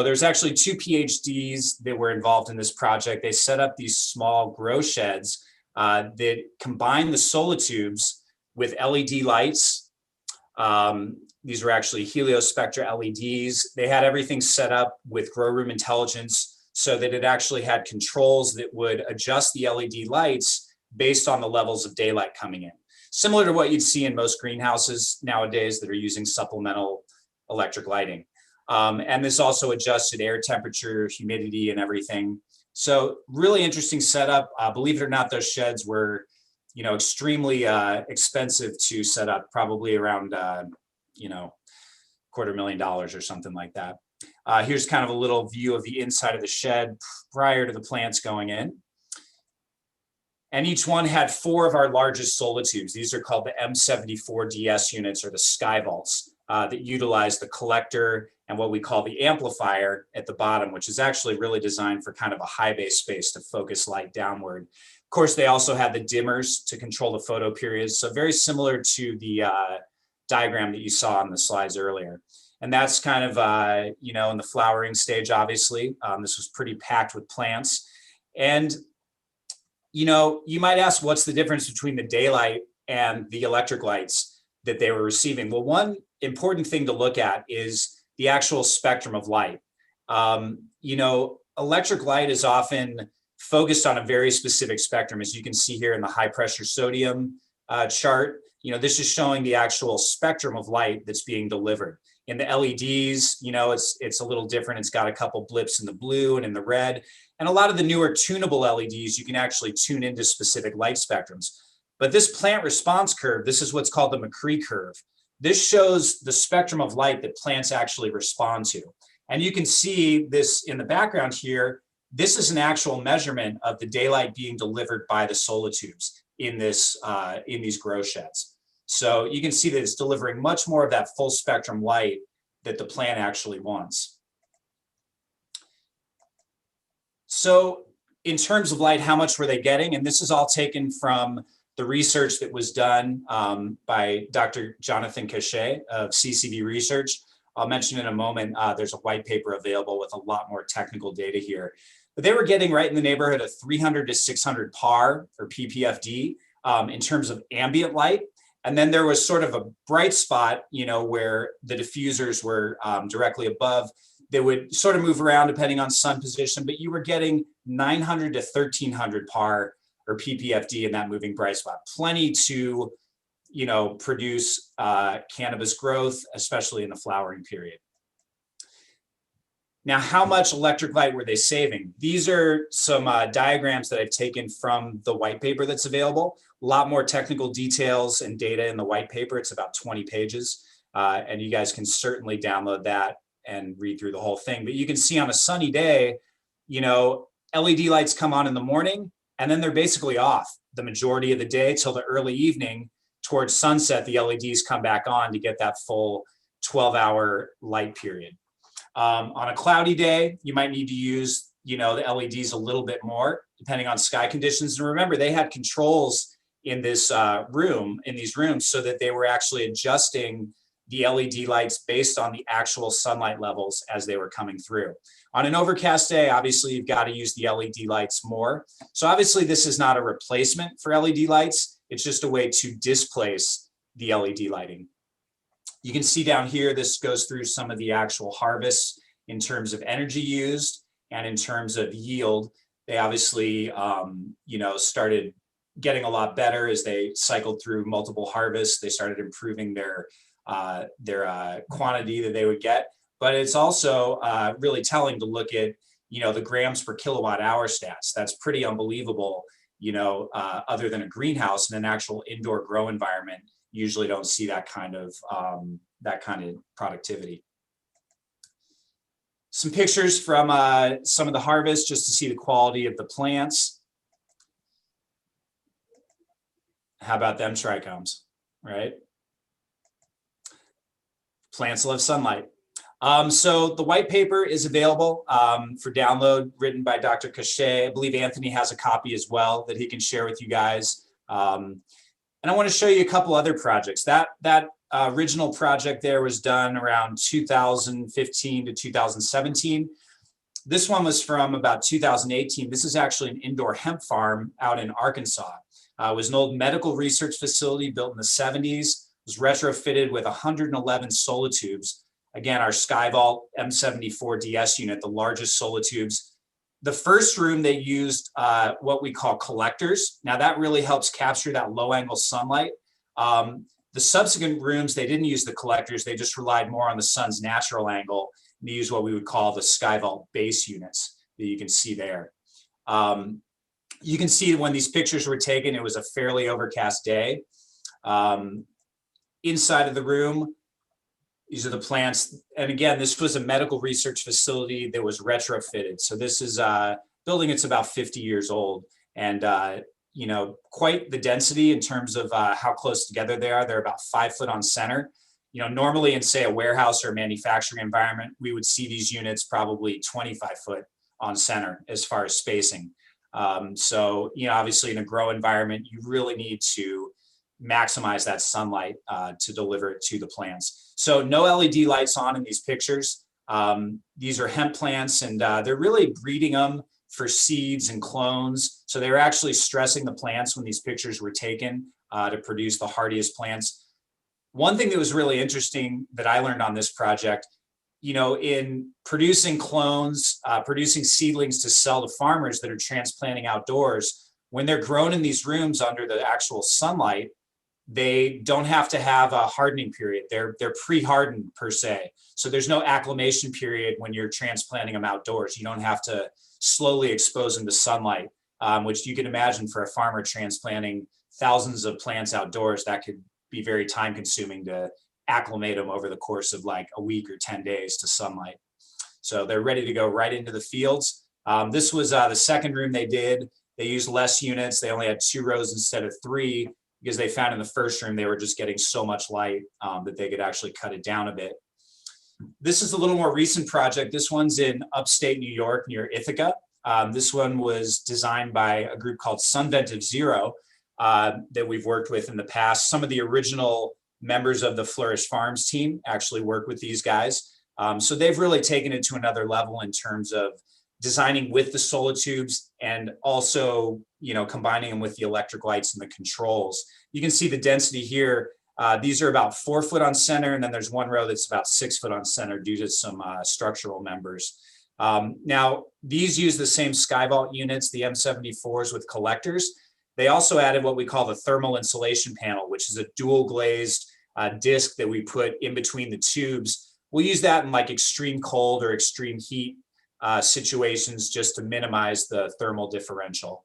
there's actually two PhDs that were involved in this project. They set up these small grow sheds that combine the Solatubes with LED lights. These were actually heliospectra LEDs. They had everything set up with grow room intelligence so that it actually had controls that would adjust the LED lights based on the levels of daylight coming in. Similar to what you'd see in most greenhouses nowadays that are using supplemental electric lighting. And this also adjusted air temperature, humidity, and everything. So really interesting setup. Believe it or not, those sheds were, extremely expensive to set up, probably around, $250,000 or something like that. Here's kind of a little view of the inside of the shed prior to the plants going in. And each one had 4 of our largest Solatubes. These are called the M74DS units, or the Sky Vaults, that utilize the collector and what we call the amplifier at the bottom, which is actually really designed for kind of a high base space to focus light downward. Of course, they also had the dimmers to control the photo periods. So very similar to the diagram that you saw on the slides earlier. And that's kind of, in the flowering stage, obviously. This was pretty packed with plants. And you might ask, what's the difference between the daylight and the electric lights that they were receiving? Well, one important thing to look at is the actual spectrum of light. Electric light is often focused on a very specific spectrum, as you can see here in the high pressure sodium chart. This is showing the actual spectrum of light that's being delivered. In the LEDs, it's a little different. It's got a couple blips in the blue and in the red. And a lot of the newer tunable LEDs, you can actually tune into specific light spectrums. But this plant response curve, this is what's called the McCree curve. This shows the spectrum of light that plants actually respond to. And you can see this in the background here. This is an actual measurement of the daylight being delivered by the Solatubes in these grow sheds. So you can see that it's delivering much more of that full spectrum light that the plant actually wants. So in terms of light, how much were they getting? And this is all taken from the research that was done by Dr. Jonathan Cachet of CCV Research. I'll mention in a moment, there's a white paper available with a lot more technical data here. But they were getting right in the neighborhood of 300 to 600 par, or ppfd, in terms of ambient light. And then there was sort of a bright spot, where the diffusers were directly above. They would sort of move around depending on sun position, but you were getting 900 to 1300 par or ppfd in that moving bright spot. Plenty to, produce cannabis growth, especially in the flowering period. Now, how much electric light were they saving? These are some diagrams that I've taken from the white paper that's available. A lot more technical details and data in the white paper. It's about 20 pages, and you guys can certainly download that and read through the whole thing. But you can see on a sunny day, LED lights come on in the morning, and then they're basically off the majority of the day till the early evening. Towards sunset, the LEDs come back on to get that full 12-hour light period. On a cloudy day, you might need to use, the LEDs a little bit more, depending on sky conditions. And remember, they had controls in this in these rooms, so that they were actually adjusting the LED lights based on the actual sunlight levels as they were coming through. On an overcast day, obviously, you've got to use the LED lights more. So obviously, this is not a replacement for LED lights. It's just a way to displace the LED lighting. You can see down here, this goes through some of the actual harvests in terms of energy used and in terms of yield. They obviously, started getting a lot better as they cycled through multiple harvests. They started improving their quantity that they would get. But it's also really telling to look at, the grams per kilowatt hour stats. That's pretty unbelievable. Other than a greenhouse, in an actual indoor grow environment, usually don't see that kind of productivity. Some pictures from some of the harvest, just to see the quality of the plants. How about them trichomes, right? Plants love sunlight. So the white paper is available for download, written by Dr. Cachet. I believe Anthony has a copy as well that he can share with you guys. And I want to show you a couple other projects. That original project there was done around 2015 to 2017. This one was from about 2018. This is actually an indoor hemp farm out in Arkansas. It was an old medical research facility built in the 70s. It was retrofitted with 111 Solatubes. Again, our SkyVault M74 DS unit, the largest Solatubes. The first room they used what we call collectors. Now that really helps capture that low angle sunlight. The subsequent rooms, they didn't use the collectors. They just relied more on the sun's natural angle. They used what we would call the SkyVault base units that you can see there. You can see when these pictures were taken, it was a fairly overcast day. Inside of the room, these are the plants. And again, this was a medical research facility that was retrofitted. So this is a building that's about 50 years old. And you know, quite the density in terms of how close together they are. They're about 5 foot on center. You know, normally in say a warehouse or a manufacturing environment, we would see these units probably 25 foot on center as far as spacing. So, you know, obviously in a grow environment, you really need to maximize that sunlight to deliver it to the plants. So no LED lights on in these pictures. These are hemp plants, and they're really breeding them for seeds and clones. So they were actually stressing the plants when these pictures were taken to produce the hardiest plants. One thing that was really interesting that I learned on this project, you know, in producing clones, producing seedlings to sell to farmers that are transplanting outdoors, when they're grown in these rooms under the actual sunlight, they don't have to have a hardening period. They're pre-hardened per se. So there's no acclimation period when you're transplanting them outdoors. You don't have to slowly expose them to sunlight, which you can imagine for a farmer transplanting thousands of plants outdoors, that could be very time consuming to acclimate them over the course of like a week or 10 days to sunlight. So they're ready to go right into the fields. This was the second room they did. They used less units. They only had 2 rows instead of 3 because they found in the first room they were just getting so much light that they could actually cut it down a bit. This is a little more recent project. This one's in upstate New York near Ithaca. This one was designed by a group called Sunventive Zero that we've worked with in the past. Some of the original members of the Flourish Farms team actually work with these guys. So they've really taken it to another level in terms of designing with the Solatubes and also, you know, combining them with the electric lights and the controls. You can see the density here. These are about 4 foot on center, and then there's one row that's about 6 foot on center due to some structural members. Now, these use the same SkyVault units, the M74s with collectors. They also added what we call the thermal insulation panel, which is a dual glazed disc that we put in between the tubes. We'll use that in like extreme cold or extreme heat situations just to minimize the thermal differential.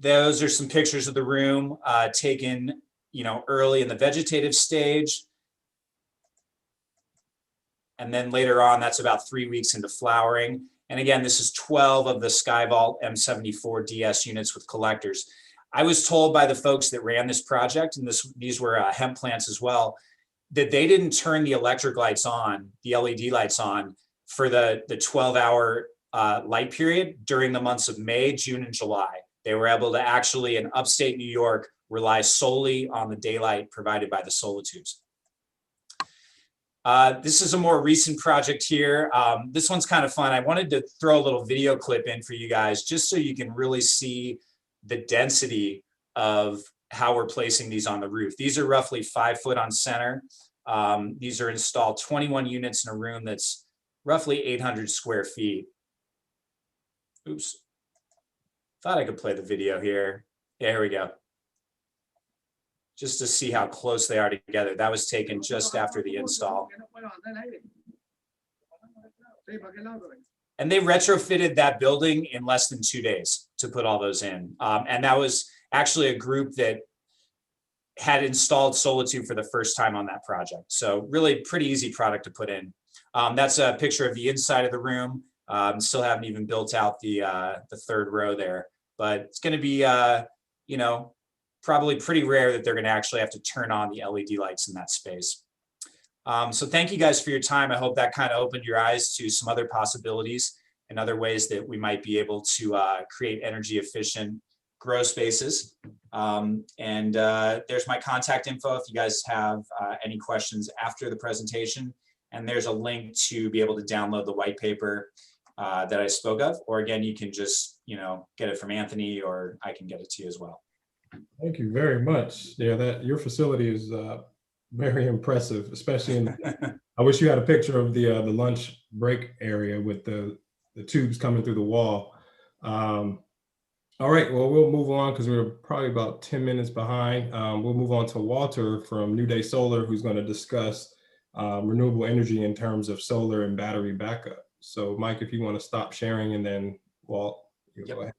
Those are some pictures of the room taken, you know, early in the vegetative stage. And then later on, that's about 3 weeks into flowering. And again, this is 12 of the SkyVault M74 DS units with collectors. I was told by the folks that ran this project, and these were hemp plants as well, that they didn't turn the electric lights on, the LED lights on, for the 12-hour light period during the months of May, June, and July. They were able to actually, in upstate New York, rely solely on the daylight provided by the Solatubes. This is a more recent project here. This one's kind of fun. I wanted to throw a little video clip in for you guys just so you can really see the density of how we're placing these on the roof. These are roughly 5 foot on center. These are installed 21 units in a room that's roughly 800 square feet. Oops. Thought I could play the video here. Yeah, here we go. Just to see how close they are together. That was taken just after the install. And they retrofitted that building in less than 2 days to put all those in. And that was actually a group that had installed Solatube for the first time on that project. So really pretty easy product to put in. That's a picture of the inside of the room. Still haven't even built out the 3rd row there, but it's going to be, you know, probably pretty rare that they're going to actually have to turn on the LED lights in that space. So thank you guys for your time. I hope that kind of opened your eyes to some other possibilities and other ways that we might be able to create energy efficient grow spaces. There's my contact info if you guys have any questions after the presentation. And there's a link to be able to download the white paper that I spoke of. Or again, you can just, get it from Anthony, or I can get it to you as well. Thank you very much. Yeah, your facility is very impressive, especially I wish you had a picture of the lunch break area with the tubes coming through the wall. All right, well, we'll move on because we're probably about 10 minutes behind. We'll move on to Walter from New Day Solar, who's going to discuss renewable energy in terms of solar and battery backup. So Mike, if you want to stop sharing, and then Walt, go ahead.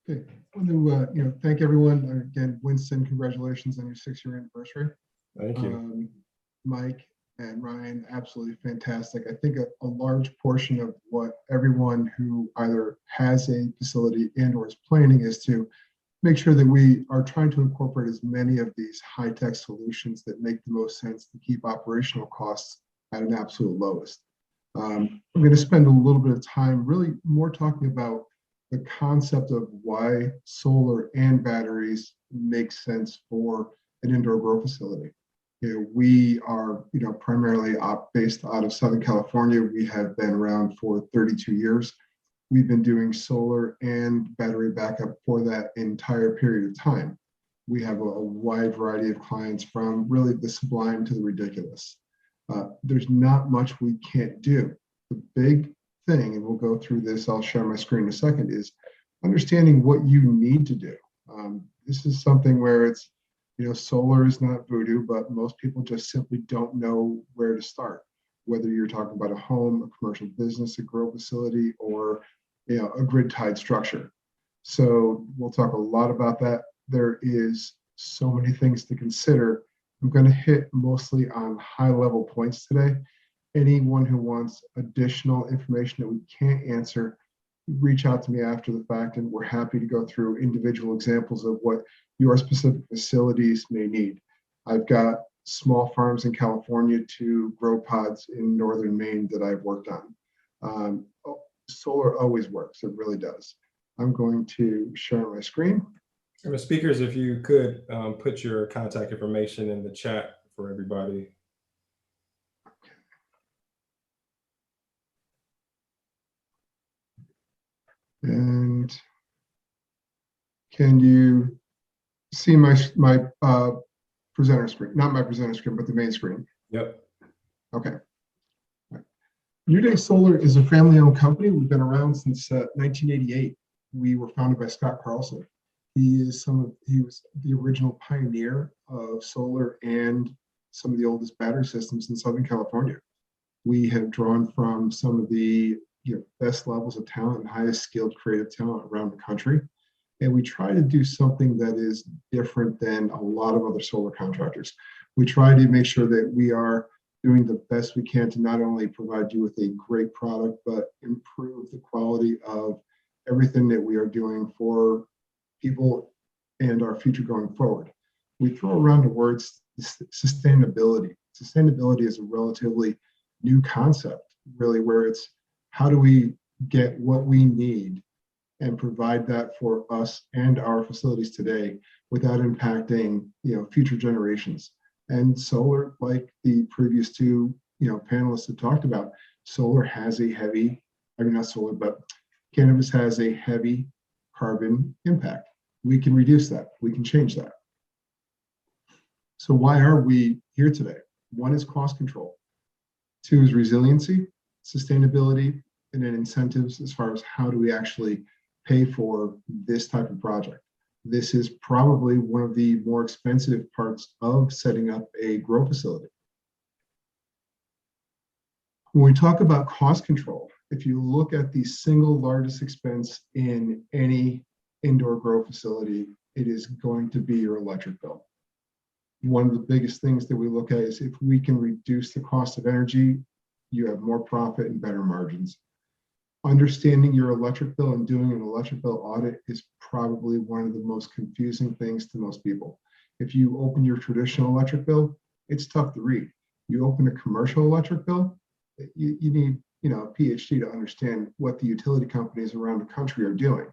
Okay, I want to thank everyone again. Winston, congratulations on your 6-year anniversary. Thank you. Mike and Ryan, absolutely fantastic. I think a large portion of what everyone who either has a facility and or is planning is to make sure that we are trying to incorporate as many of these high-tech solutions that make the most sense to keep operational costs at an absolute lowest. I'm going to spend a little bit of time really more talking about the concept of why solar and batteries make sense for an indoor grow facility. We are, primarily based out of Southern California. We have been around for 32 years. We've been doing solar and battery backup for that entire period of time. We have a wide variety of clients, from really the sublime to the ridiculous. There's not much we can't do. The big thing, and we'll go through this, I'll share my screen in a second, is understanding what you need to do. This is something where it's, solar is not voodoo, but most people just simply don't know where to start, whether you're talking about a home, a commercial business, a grow facility, or a grid-tied structure. So we'll talk a lot about that. There is so many things to consider. I'm going to hit mostly on high-level points today. Anyone who wants additional information that we can't answer, reach out to me after the fact, and we're happy to go through individual examples of what your specific facilities may need. I've got small farms in California to grow pods in northern Maine that I've worked on. Solar always works, it really does. I'm going to share my screen. And the speakers, if you could put your contact information in the chat for everybody. And can you see my presenter screen? Not my presenter screen, but the main screen. Yep. Okay. New Day Solar is a family-owned company. We've been around since 1988. We were founded by Scott Carlson. He was the original pioneer of solar and some of the oldest battery systems in Southern California. We have drawn from some of the best levels of talent and highest skilled creative talent around the country. And we try to do something that is different than a lot of other solar contractors. We try to make sure that we are doing the best we can to not only provide you with a great product, but improve the quality of everything that we are doing for people and our future going forward. We throw around the words sustainability. Sustainability is a relatively new concept, really, where it's how do we get what we need and provide that for us and our facilities today without impacting future generations. And solar, like the previous two panelists have talked about, solar has a heavy, not solar, but cannabis has a heavy carbon impact. We can reduce that. We can change that. So why are we here today? One is cost control. Two is resiliency, sustainability, and then incentives as far as how do we actually pay for this type of project. This is probably one of the more expensive parts of setting up a grow facility. When we talk about cost control, if you look at the single largest expense in any indoor grow facility, it is going to be your electric bill. One of the biggest things that we look at is if we can reduce the cost of energy, you have more profit and better margins. Understanding your electric bill and doing an electric bill audit is probably one of the most confusing things to most people. If you open your traditional electric bill, it's tough to read. You open a commercial electric bill, you need a PhD to understand what the utility companies around the country are doing.